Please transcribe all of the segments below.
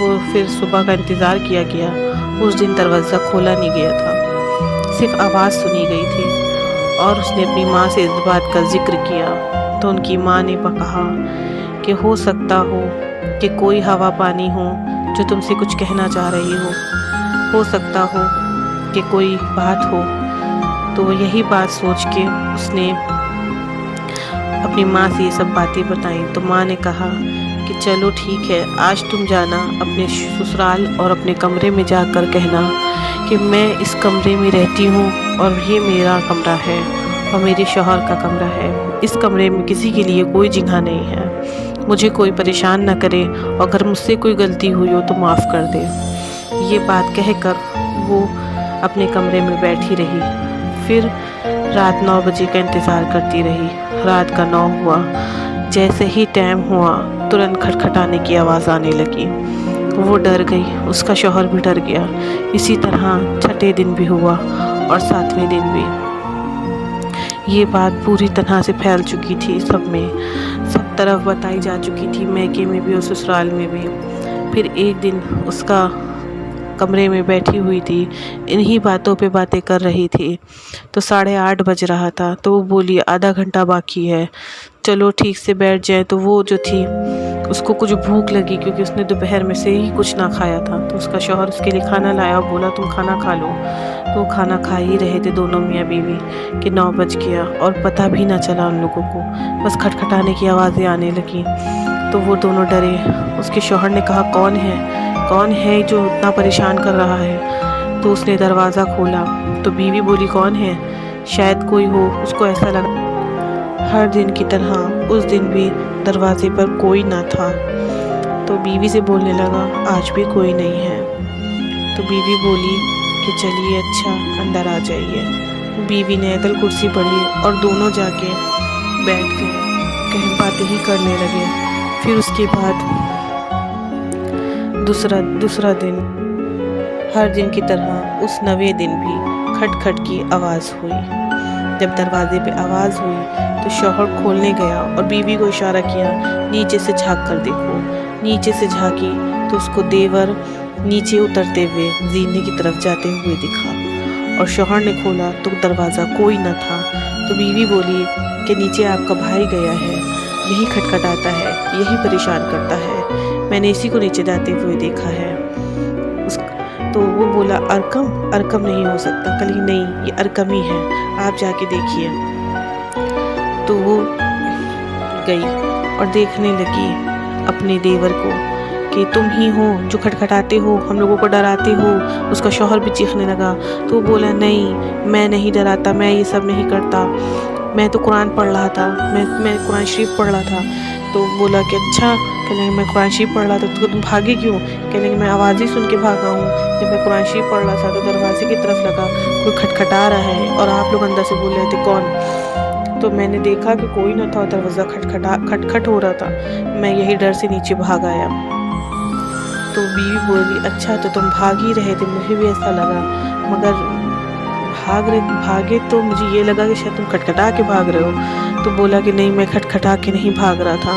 وہ پھر صبح کا انتظار کیا گیا۔ اس دن دروازہ کھولا نہیں گیا تھا، صرف آواز سنی گئی تھی، اور اس نے اپنی ماں سے اس بات کا ذکر کیا تو ان کی ماں نے کہا کہ ہو سکتا ہو کہ کوئی ہوا پانی ہو جو تم سے کچھ کہنا چاہ رہی ہو سکتا ہو کہ کوئی بات ہو۔ تو یہی بات سوچ کے اس نے اپنی ماں سے یہ سب باتیں بتائیں۔ تو ماں نے کہا کہ چلو ٹھیک ہے، آج تم جانا اپنے سسرال اور اپنے کمرے میں جا کر کہنا کہ میں اس کمرے میں رہتی ہوں اور یہ میرا کمرہ ہے اور میرے شوہر کا کمرہ ہے، اس کمرے میں کسی کے لیے کوئی جگہ نہیں ہے، مجھے کوئی پریشان نہ کرے، اور اگر مجھ سے کوئی غلطی ہوئی ہو تو معاف کر دے۔ یہ بات کہہ کر وہ اپنے کمرے میں بیٹھی رہی، پھر رات 9 بجے کا انتظار کرتی رہی۔ رات کا 9 ہوا، جیسے ہی ٹائم ہوا ترنت کھٹکھٹانے کی آواز آنے لگی۔ وہ ڈر گئی، اس کا شوہر بھی ڈر گیا۔ اسی طرح 6ٹھے دن بھی ہوا اور 7ویں دن بھی۔ یہ بات پوری طرح سے پھیل چکی تھی، سب طرف بتائی جا چکی تھی، میکے میں بھی اور سسرال میں بھی۔ پھر ایک دن اس کا کمرے میں بیٹھی ہوئی تھی، انہی باتوں پہ باتیں کر رہی تھی، تو 8:30 بج رہا تھا، تو وہ بولی آدھا گھنٹہ باقی ہے، چلو ٹھیک سے بیٹھ جائے۔ تو وہ جو تھی اس کو کچھ بھوک لگی، کیونکہ اس نے دوپہر میں سے ہی کچھ نہ کھایا تھا، تو اس کا شوہر اس کے لیے کھانا لایا اور بولا تم کھانا کھا لو۔ تو وہ کھانا کھا ہی رہے تھے دونوں میاں بیوی کہ 9 بج گیا اور پتہ بھی نہ چلا ان لوگوں کو، بس کھٹکھٹانے کی آوازیں آنے لگیں۔ تو وہ دونوں ڈرے۔ اس کے شوہر نے کہا کون ہے جو اتنا پریشان کر رہا ہے؟ تو اس نے دروازہ کھولا تو بیوی بولی کون ہے؟ شاید کوئی ہو، اس کو ایسا لگا۔ ہر دن کی طرح اس دن بھی دروازے پر کوئی نہ تھا، تو بیوی سے بولنے لگا آج بھی کوئی نہیں ہے۔ تو بیوی بولی کہ چلیے اچھا اندر آ جائیے۔ بیوی نے ایتل کرسی پڑھی اور دونوں جا کے بیٹھ گئے، کہیں باتیں ہی کرنے لگے۔ پھر اس کے بعد دوسرا دن، ہر دن کی طرح اس 9ویں دن بھی کھٹ کی آواز ہوئی۔ جب دروازے پہ آواز ہوئی تو شوہر کھولنے گیا اور بیوی کو اشارہ کیا نیچے سے جھانک کر دیکھو۔ نیچے سے جھانکی تو اس کو دیور نیچے اترتے ہوئے زینے کی طرف جاتے ہوئے دکھا، اور شوہر نے کھولا تو دروازہ کوئی نہ تھا۔ تو بیوی بولی کہ نیچے آپ کا بھائی گیا ہے، یہی کھٹکھٹاتا ہے، یہی پریشان کرتا ہے، میں نے اسی کو نیچے جاتے ہوئے دیکھا ہے۔ تو وہ بولا ارکم نہیں ہو سکتا، کلی نہیں، یہ ارکم ہی ہے، آپ جا کے دیکھیے۔ تو وہ گئی اور دیکھنے لگی اپنے دیور کو کہ تم ہی ہو جو کھٹکھٹاتے ہو، ہم لوگوں کو ڈراتے ہو۔ اس کا شوہر بھی چیخنے لگا، تو وہ بولا نہیں، میں نہیں ڈراتا، میں یہ سب نہیں کرتا، میں تو قرآن پڑھ رہا تھا، میں قرآن شریف پڑھ رہا تھا۔ تو بولا کہ اچھا، کہنے لگے میں قرآن شریف پڑھ رہا تھا تو تم بھاگے کیوں؟ کہنے لگے میں آوازیں سن کے بھاگا ہوں، جب میں قرآن شریف پڑھ رہا تھا تو دروازے کی طرف لگا کوئی کھٹکھٹا رہا ہے اور آپ لوگ اندر سے بول رہے تھے کون؟ تو میں نے دیکھا کہ کوئی نہ تھا، دروازہ کھٹکھٹ ہو رہا تھا، میں یہی ڈر سے نیچے بھاگ آیا۔ تو بیوی بولی اچھا تو تم بھاگ ہی رہے تھے، مجھے بھی ایسا لگا، مگر بھاگے تو مجھے یہ لگا کہ شاید تم کھٹکھٹا کے بھاگ رہے ہو۔ تو بولا کہ نہیں، میں کھٹکھٹا کے نہیں بھاگ رہا تھا،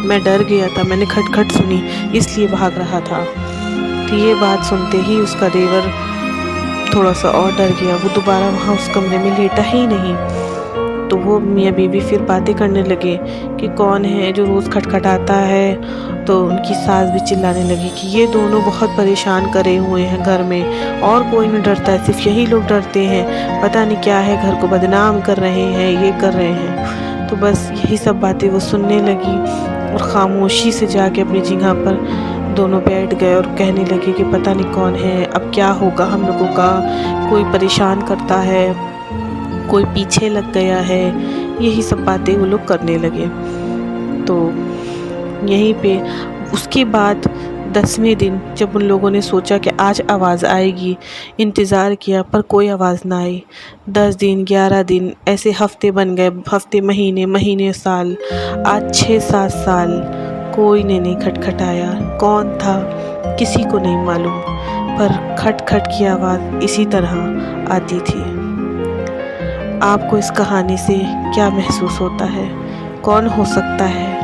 میں ڈر گیا تھا، میں نے کھٹکھٹ سنی اس لیے بھاگ رہا تھا۔ تو یہ بات سنتے ہی اس کا دیور تھوڑا سا اور ڈر گیا، وہ دوبارہ وہاں اس کمرے میں لیٹا ہی نہیں۔ تو وہ میاں بیوی پھر باتیں کرنے لگے کہ کون ہے جو روز کھٹکھٹاتا ہے۔ تو ان کی ساس بھی چلانے لگی کہ یہ دونوں بہت پریشان کرے ہوئے ہیں گھر میں، اور کوئی نہیں ڈرتا ہے، صرف یہی لوگ ڈرتے ہیں، پتہ نہیں کیا ہے، گھر کو بدنام کر رہے ہیں، یہ کر رہے ہیں۔ تو بس یہی سب باتیں وہ سننے لگی اور خاموشی سے جا کے اپنی جگہ پر دونوں بیٹھ گئے اور کہنے لگے کہ پتہ نہیں کون ہے، اب کیا ہوگا ہم لوگوں کا، کوئی پریشان کرتا ہے، کوئی پیچھے لگ گیا ہے، یہی سب باتیں وہ لوگ کرنے لگے۔ تو یہیں پہ اس کے بعد 10ویں دن جب ان لوگوں نے سوچا کہ آج آواز آئے گی، انتظار کیا پر کوئی آواز نہ آئی۔ 10 دن 11 دن ایسے ہفتے بن گئے، ہفتے مہینے سال، آج 6-7 سال کوئی نے نہیں کھٹکھٹایا۔ کون تھا کسی کو نہیں معلوم، پر کھٹ کی آواز اسی طرح آتی تھی۔ آپ کو اس کہانی سے کیا محسوس ہوتا ہے؟ کون ہو سکتا ہے